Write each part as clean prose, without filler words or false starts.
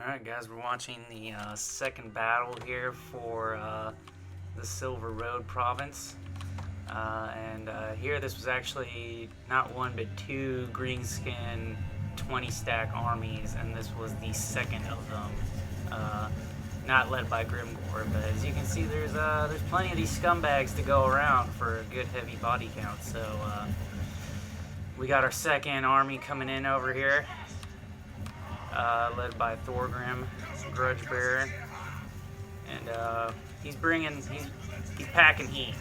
Alright guys, we're watching the second battle here for the Silver Road province. Here this was actually not one but two Green Skin 20 stack armies, and this was the second of them. Not led by Grimgor, but as you can see there's plenty of these scumbags to go around for a good heavy body count. So we got our second army coming in over here. Led by Thorgrim, Grudge Bearer, and he's packing heat,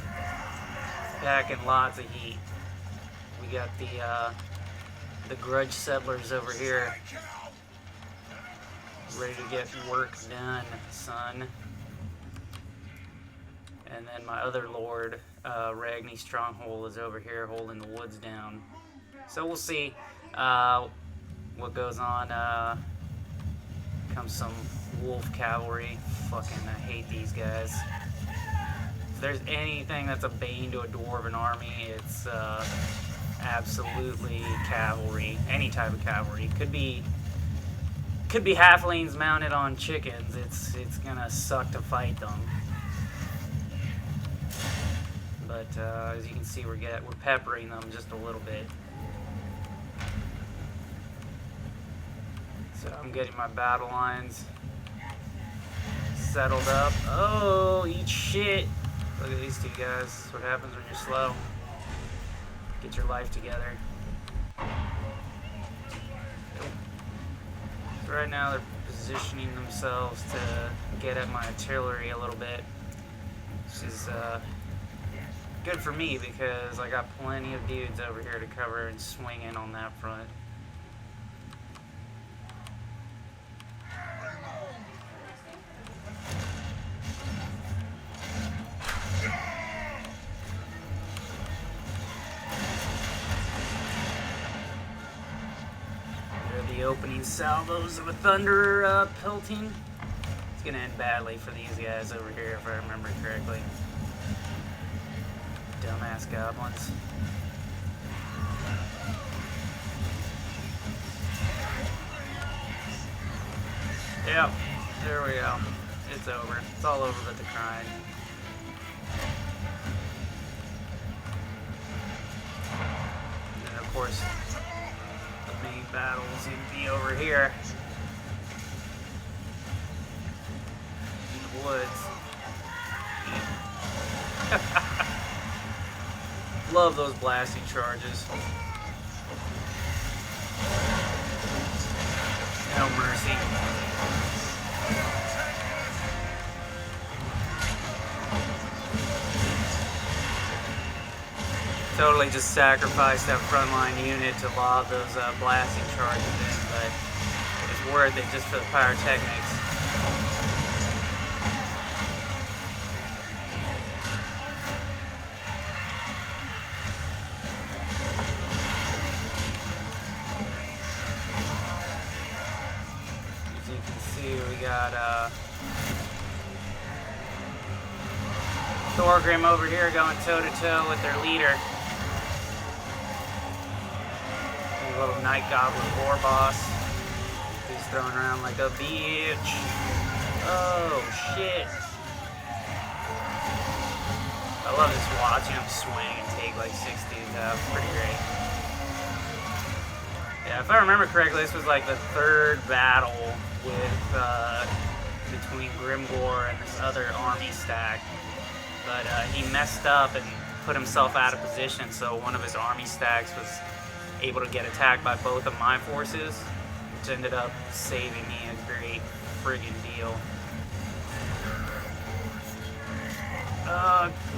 packing lots of heat. We got the Grudge Settlers over here, ready to get work done, son. And then my other lord, Ragni Stronghold, is over here holding the woods down. So we'll see what goes on. Comes some wolf cavalry. Fucking, I hate these guys. If there's anything that's a bane to a dwarven army, it's absolutely cavalry. Any type of cavalry. Could be halflings mounted on chickens. It's gonna suck to fight them. But as you can see, we're peppering them just a little bit. So I'm getting my battle lines settled up. Oh, eat shit. Look at these two guys. This is what happens when you're slow. Get your life together. So right now they're positioning themselves to get at my artillery a little bit, which is good for me because I got plenty of dudes over here to cover and swing in on that front. The opening salvos of a thunder pelting. It's gonna end badly for these guys over here if I remember correctly. Dumbass goblins. Yep, there we go. It's over. It's all over but the crying. And then of course main battle is going to be over here in the woods. Love those blasting charges. No mercy. Totally just sacrificed that frontline unit to lob those blasting charges in, but it's worth it just for the pyrotechnics. As you can see, we got Thorgrim over here going toe-to-toe with their leader. Little night goblin war boss. He's thrown around like a bitch. Oh shit. I love just watching him swing and take like 6 dudes out. Pretty great. Yeah, if I remember correctly, this was like the third battle with between Grimgor and this other army stack. But he messed up and put himself out of position, so one of his army stacks was able to get attacked by both of my forces, which ended up saving me a great friggin' deal.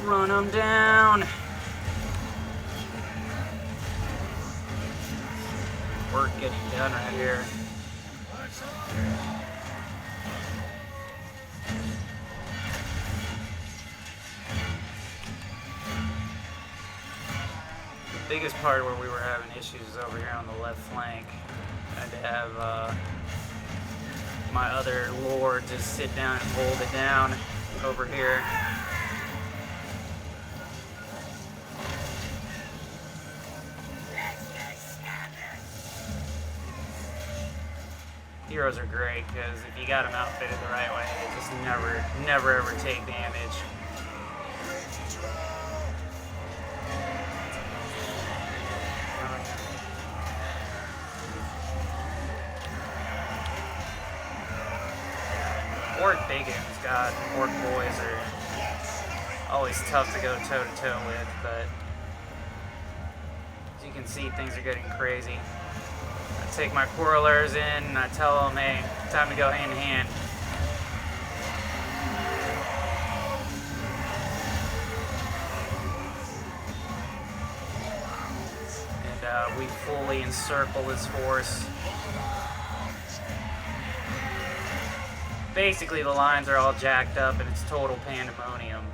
Run them down! Work getting done right here. The biggest part where we were having issues is over here on the left flank. I had to have my other lord just sit down and hold it down over here. Heroes are great because if you got them outfitted the right way, they just never ever take damage. Orc Biggins, God, Orc boys are always tough to go toe to toe with, but as you can see, things are getting crazy. I take my Quarrelers in and I tell them, hey, time to go hand in hand. And we fully encircle this force. Basically, the lines are all jacked up and it's total pandemonium.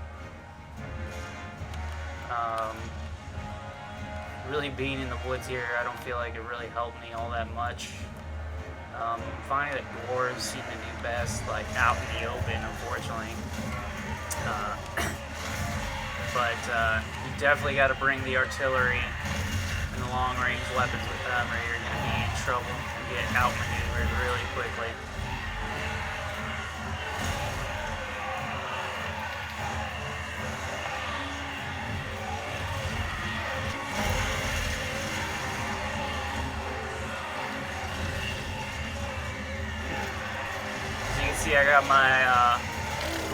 Really being in the woods here, I don't feel like it really helped me all that much. Finding that dwarves seem to do best, like out in the open, unfortunately. But you definitely got to bring the artillery and the long-range weapons with them, or you're going to be in trouble and get outmaneuvered really quickly. See, I got my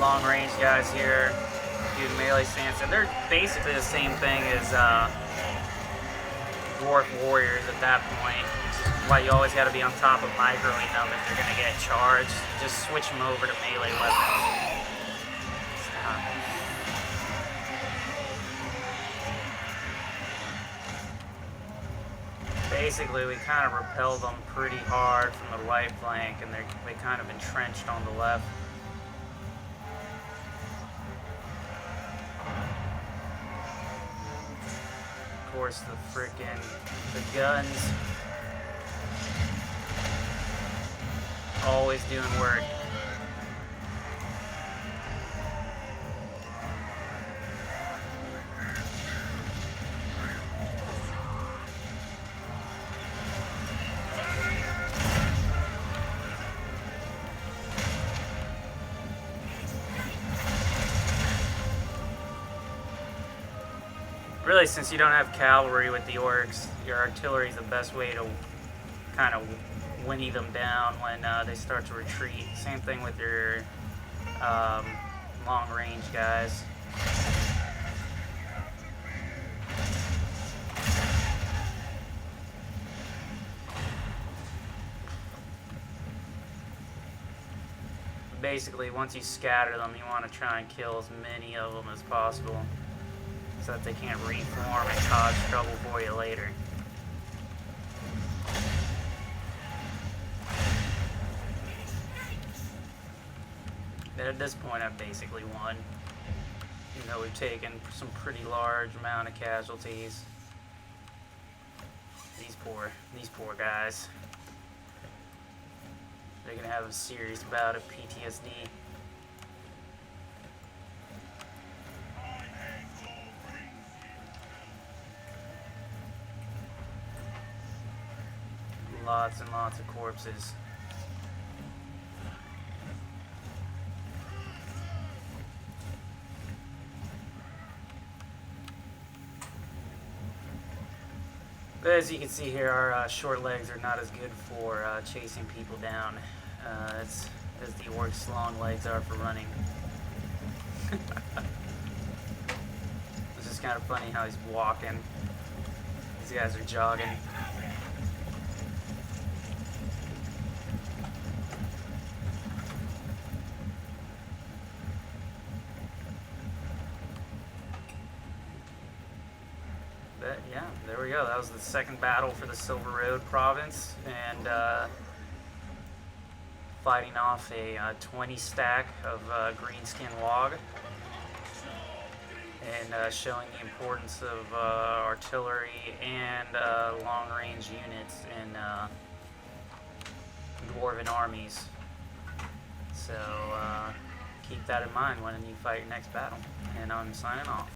long-range guys here doing melee stance, and they're basically the same thing as dwarf warriors at that point, which is why you always got to be on top of microing them if they're going to get charged. Just switch them over to melee weapons. Basically, we kind of repelled them pretty hard from the right flank, and they kind of entrenched on the left. Of course, the guns always doing work. Really, since you don't have cavalry with the orcs, your artillery is the best way to kind of whinny them down when they start to retreat. Same thing with your long-range guys. Basically, once you scatter them, you want to try and kill as many of them as possible, so that they can't reform and cause trouble for you later. But at this point, I've basically won. Even though we've taken some pretty large amount of casualties. These poor guys. They're gonna have a serious bout of PTSD. Lots and lots of corpses. But as you can see here, our short legs are not as good for chasing people down as the orc's long legs are for running. It's just kind of funny how he's walking. These guys are jogging. But yeah, there we go. That was the second battle for the Silver Road province, and fighting off a 20 stack of Green Skin Waagh, and showing the importance of artillery and long-range units in dwarven armies. So keep that in mind when you fight your next battle. And I'm signing off.